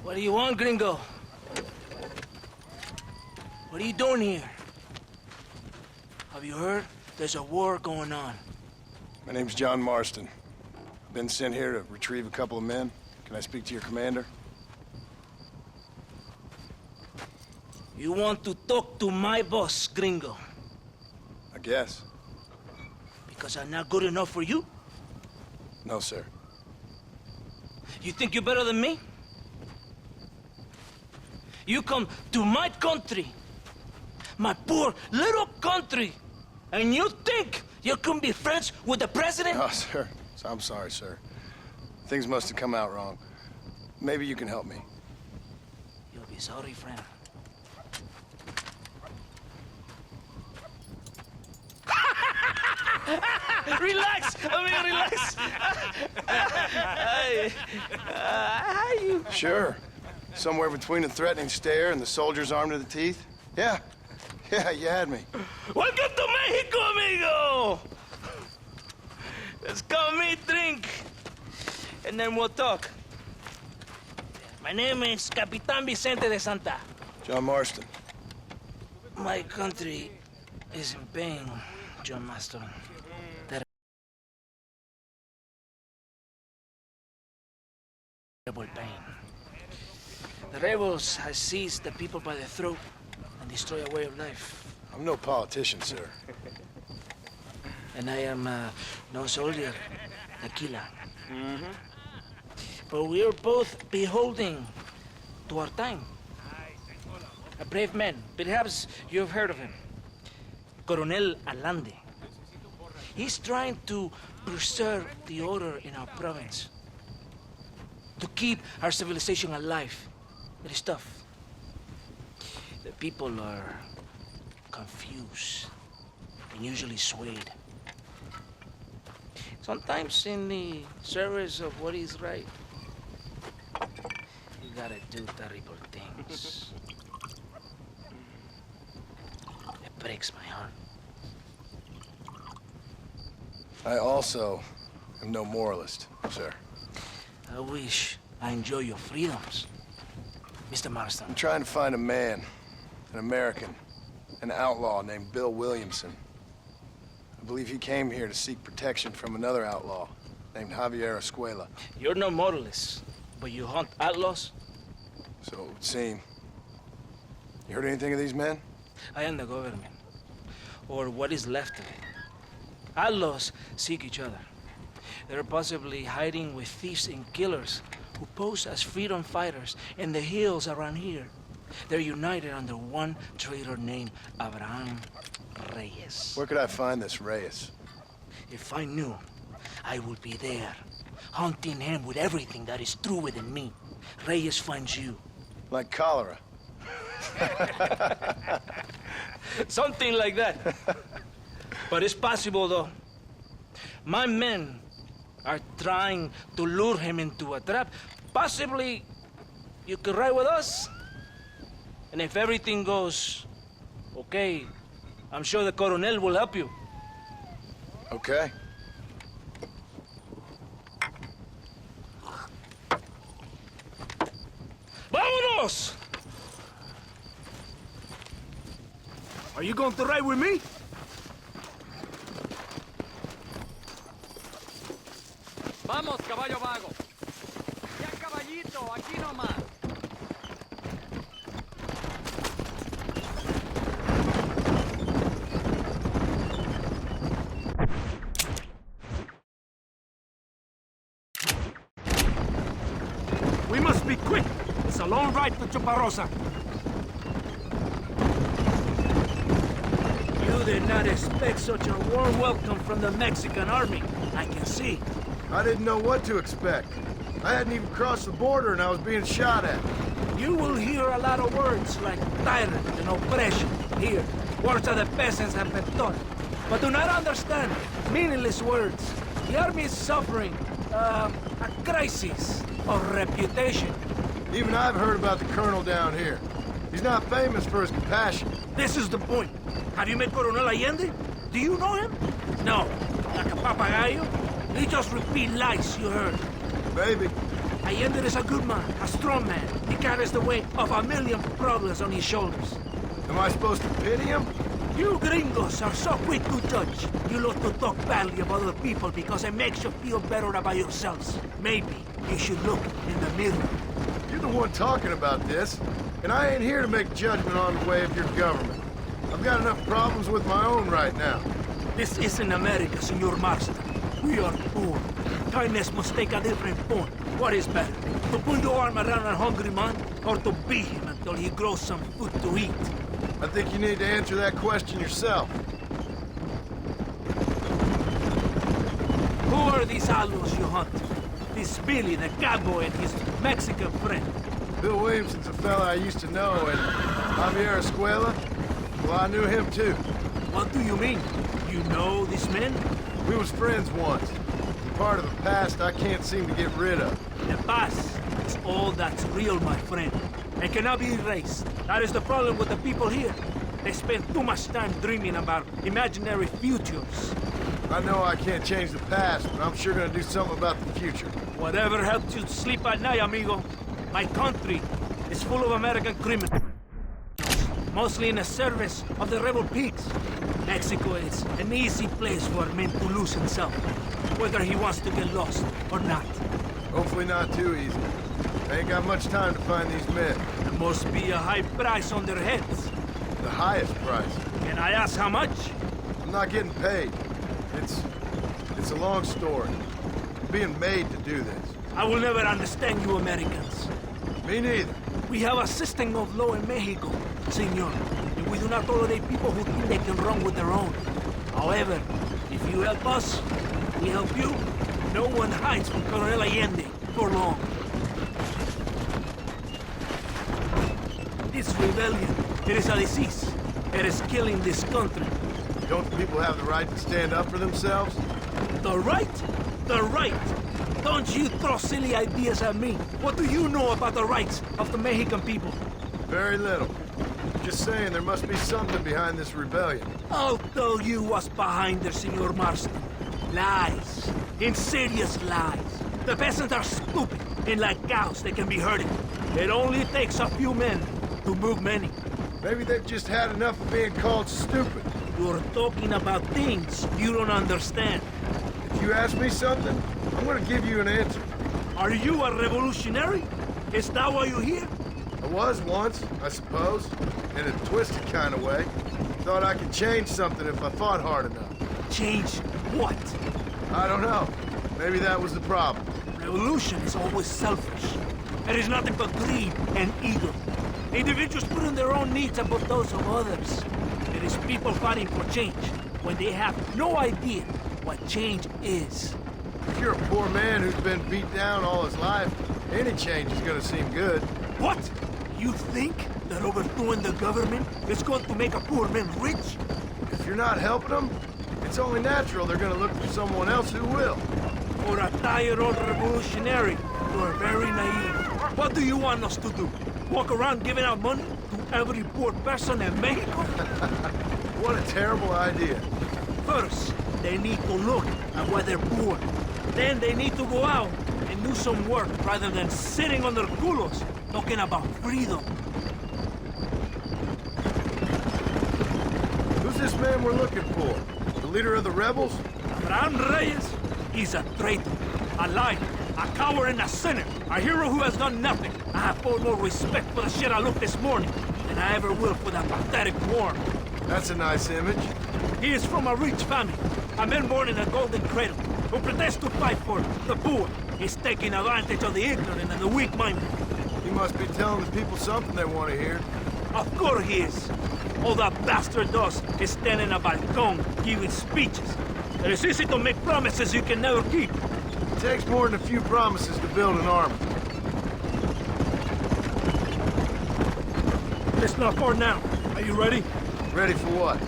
What do you want, gringo? What are you doing here? Have you heard? There's a war going on. My name's John Marston. Been sent here to retrieve a couple of men. Can I speak to your commander? You want to talk to my boss, gringo? I guess. Because I'm not good enough for you? No, sir. You think you're better than me? You come to my country, my poor little country, and you think you can be friends with the president? Oh, sir. I'm sorry, sir. Things must have come out wrong. Maybe you can help me. You'll be sorry, friend. Relax! Relax! How you? Sure. Somewhere between a threatening stare and the soldier's armed to the teeth? Yeah. Yeah, you had me. Welcome to Mexico, amigo! Let's come meet, drink, and then we'll talk. My name is Capitan Vicente de Santa. John Marston. My country is in pain, John Marston. Terrible pain. The rebels have seized the people by the throat and destroy a way of life. I'm no politician, sir. And I am no soldier, a killer. But we are both beholding to our time. A brave man. Perhaps you've heard of him. Coronel Allende. He's trying to preserve the order in our province. To keep our civilization alive. It is tough. The people are confused and usually swayed. Sometimes in the service of what is right, you gotta do terrible things. It breaks my heart. I also am no moralist, sir. I wish I enjoy your freedoms, Mr. Marston. I'm trying to find a man, an American, an outlaw named Bill Williamson. I believe he came here to seek protection from another outlaw named Javier Escuela. You're no moralist, but you hunt outlaws? So it would seem. You heard anything of these men? I am the government, or what is left of it. Outlaws seek each other. They're possibly hiding with thieves and killers who pose as freedom fighters in the hills around here. They're united under one traitor named Abraham Reyes. Where could I find this Reyes? If I knew, I would be there, hunting him with everything that is true within me. Reyes finds you. Like cholera. Something like that. But it's possible, though. My men are trying to lure him into a trap. Possibly, you could ride with us. And if everything goes okay, I'm sure the Coronel will help you. Okay. ¡Vámonos! Are you going to ride with me? Vamos, caballo vago. Ya, caballito, aquí nomás. We must be quick. It's a long ride to Chuparosa. You did not expect such a warm welcome from the Mexican army. I can see. I didn't know what to expect. I hadn't even crossed the border and I was being shot at. You will hear a lot of words like tyrant and oppression here. Words that the peasants have been taught. But do not understand meaningless words. The army is suffering a crisis of reputation. Even I've heard about the colonel down here. He's not famous for his compassion. This is the point. Have you met Coronel Allende? Do you know him? No. Like a papagayo? He just repeat lies you heard. Maybe. Allende is a good man, a strong man. He carries the weight of 1,000,000 problems on his shoulders. Am I supposed to pity him? You gringos are so quick to judge. You love to talk badly about other people because it makes you feel better about yourselves. Maybe you should look in the mirror. You're the one talking about this, and I ain't here to make judgment on the way of your government. I've got enough problems with my own right now. This isn't America, Senor Marston. We are poor. Kindness must take a different form. What is better, to put your arm around a hungry man, or to beat him until he grows some food to eat? I think you need to answer that question yourself. Who are these outlaws you hunt? This Billy, the cowboy, and his Mexican friend. Bill Williamson's a fella I used to know, and Javier Escuela, well, I knew him too. What do you mean? You know these men? We was friends once. Part of the past I can't seem to get rid of. The past is all that's real, my friend. It cannot be erased. That is the problem with the people here. They spend too much time dreaming about imaginary futures. I know I can't change the past, but I'm sure gonna do something about the future. Whatever helps you sleep at night, amigo. My country is full of American criminals, mostly in the service of the rebel pigs. Mexico is an easy place for a man to lose himself, whether he wants to get lost or not. Hopefully not too easy. I ain't got much time to find these men. There must be a high price on their heads. The highest price. Can I ask how much? I'm not getting paid. It's a long story. I'm being made to do this. I will never understand you Americans. Me neither. We have a system of law in Mexico, senor, and we do not tolerate people who think they can run with their own. However, if you help us, we help you. No one hides from Colonel Allende for long. This rebellion, it is a disease. It is killing this country. Don't the people have the right to stand up for themselves? The right? The right! Don't you throw silly ideas at me. What do you know about the rights of the Mexican people? Very little. Just saying there must be something behind this rebellion. I'll tell you what's behind there, Senor Marston. Lies. Insidious lies. The peasants are stupid, and like cows, they can be herded. It only takes a few men to move many. Maybe they've just had enough of being called stupid. You're talking about things you don't understand. If you ask me something, I'm gonna give you an answer. Are you a revolutionary? Is that why you're here? I was once, I suppose, in a twisted kind of way. Thought I could change something if I fought hard enough. Change what? I don't know. Maybe that was the problem. Revolution is always selfish. It is nothing but greed and ego. Individuals putting their own needs above those of others. It is people fighting for change when they have no idea what change is. If you're a poor man who's been beat down all his life, any change is gonna seem good. What? You think that overthrowing the government is going to make a poor man rich? If you're not helping them, it's only natural they're gonna look for someone else who will. For a tired old revolutionary, you are very naive. What do you want us to do? Walk around giving out money to every poor person in Mexico? What a terrible idea. First, they need to look at why they're poor. Then they need to go out and do some work rather than sitting on their culos talking about freedom. Who's this man we're looking for? The leader of the rebels? Abraham Reyes, he's a traitor, a liar, a coward and a sinner, a hero who has done nothing. I have far more respect for the shit I looked this morning than I ever will for that pathetic worm. That's a nice image. He is from a rich family, a man born in a golden cradle, who pretends to fight for the poor. He's taking advantage of the ignorant and the weak-minded. He must be telling the people something they want to hear. Of course he is. All that bastard does is stand in a balcony giving speeches. It is easy to make promises you can never keep. It takes more than a few promises to build an army. It's not far now. Are you ready? Ready for what?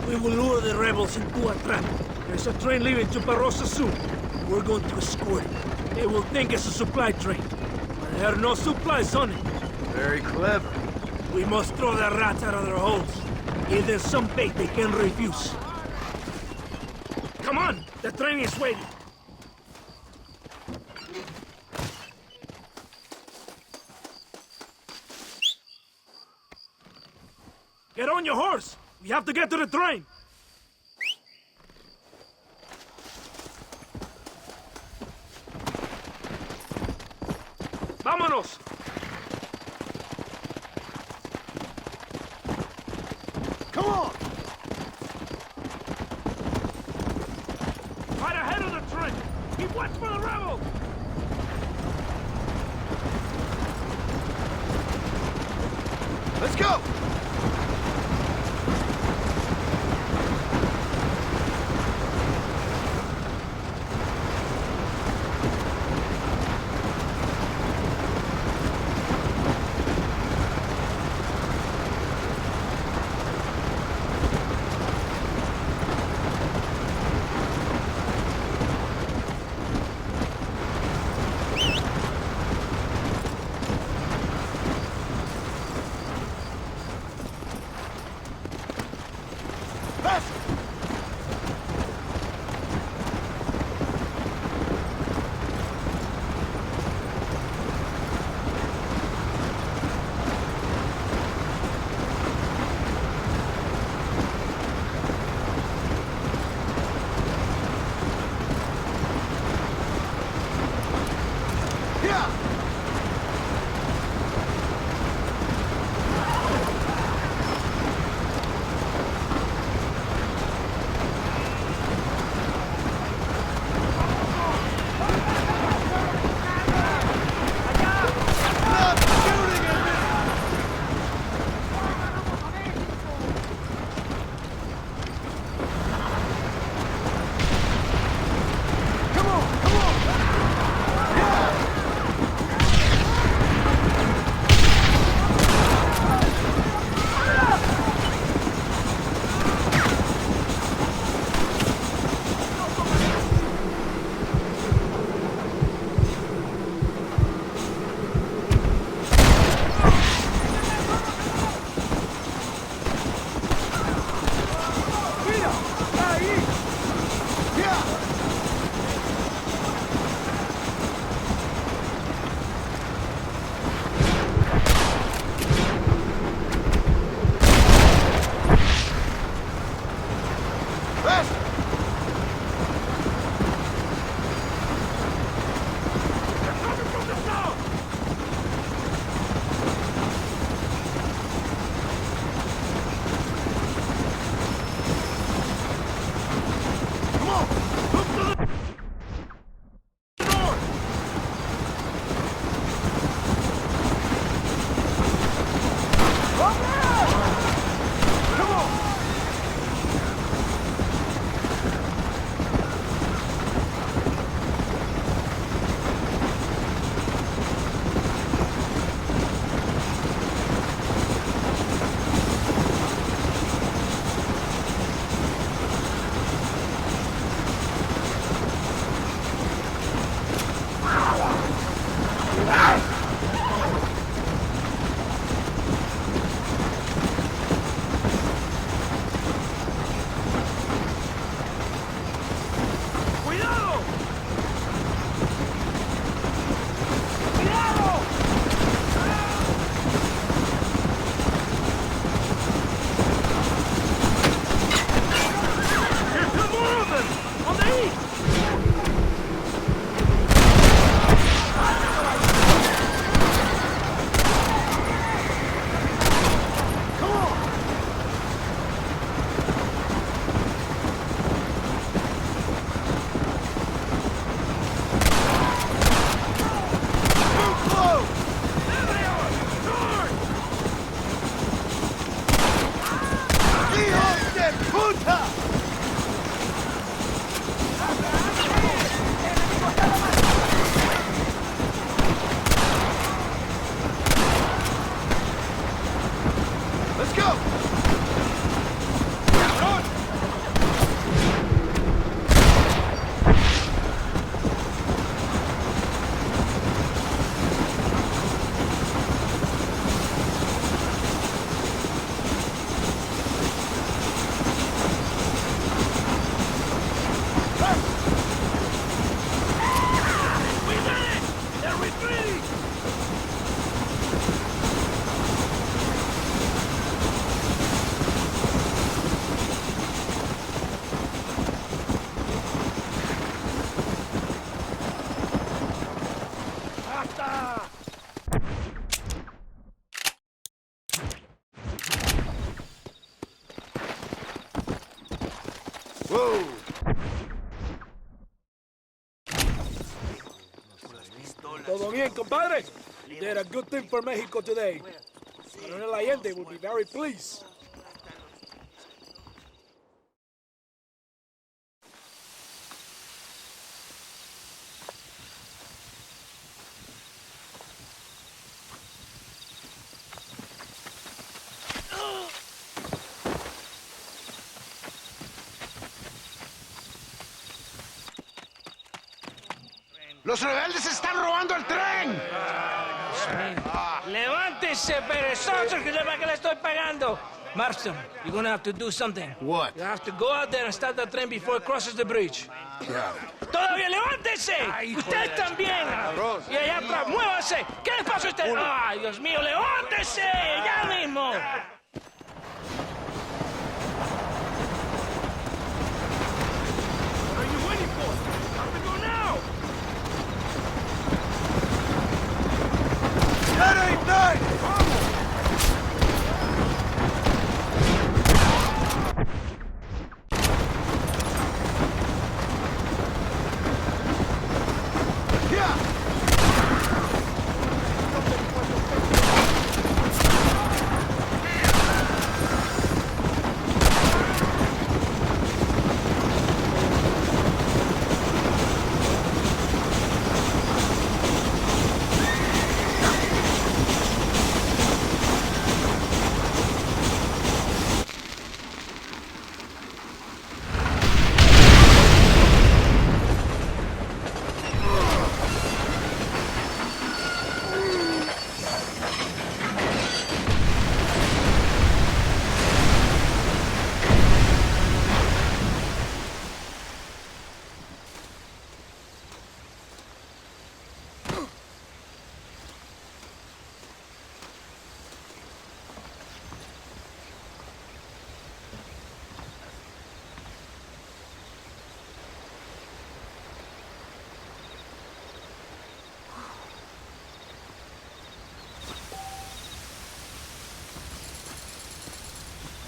We will lure the rebels into a trap. There's a train leaving to Barrosa soon. We're going to escort it. They will think it's a supply train. But there are no supplies on it. Very clever. We must throw the rats out of their holes. Give them some bait they can refuse. Come on! The train is waiting. Get on your horse! We have to get to the train! Vámonos! Come on! Right ahead of the train! Keep watch for the rebels! Let's go! Whoa! Todo bien, compadre? You did a good thing for Mexico today. Coronel Allende will be very pleased. ¡Los rebeldes están robando el tren! ¡Levántese, perezosos, que yo para qué le estoy pagando! Marston, you're gonna have to do something. What? You have to go out there and stop the train before it crosses the bridge. Yeah. ¡Todavía levántese! ¡Usted también! Y allá atrás, muévase. ¿Qué le pasa a usted? ¡Ay, Dios mío, levántese! ¡Ya mismo!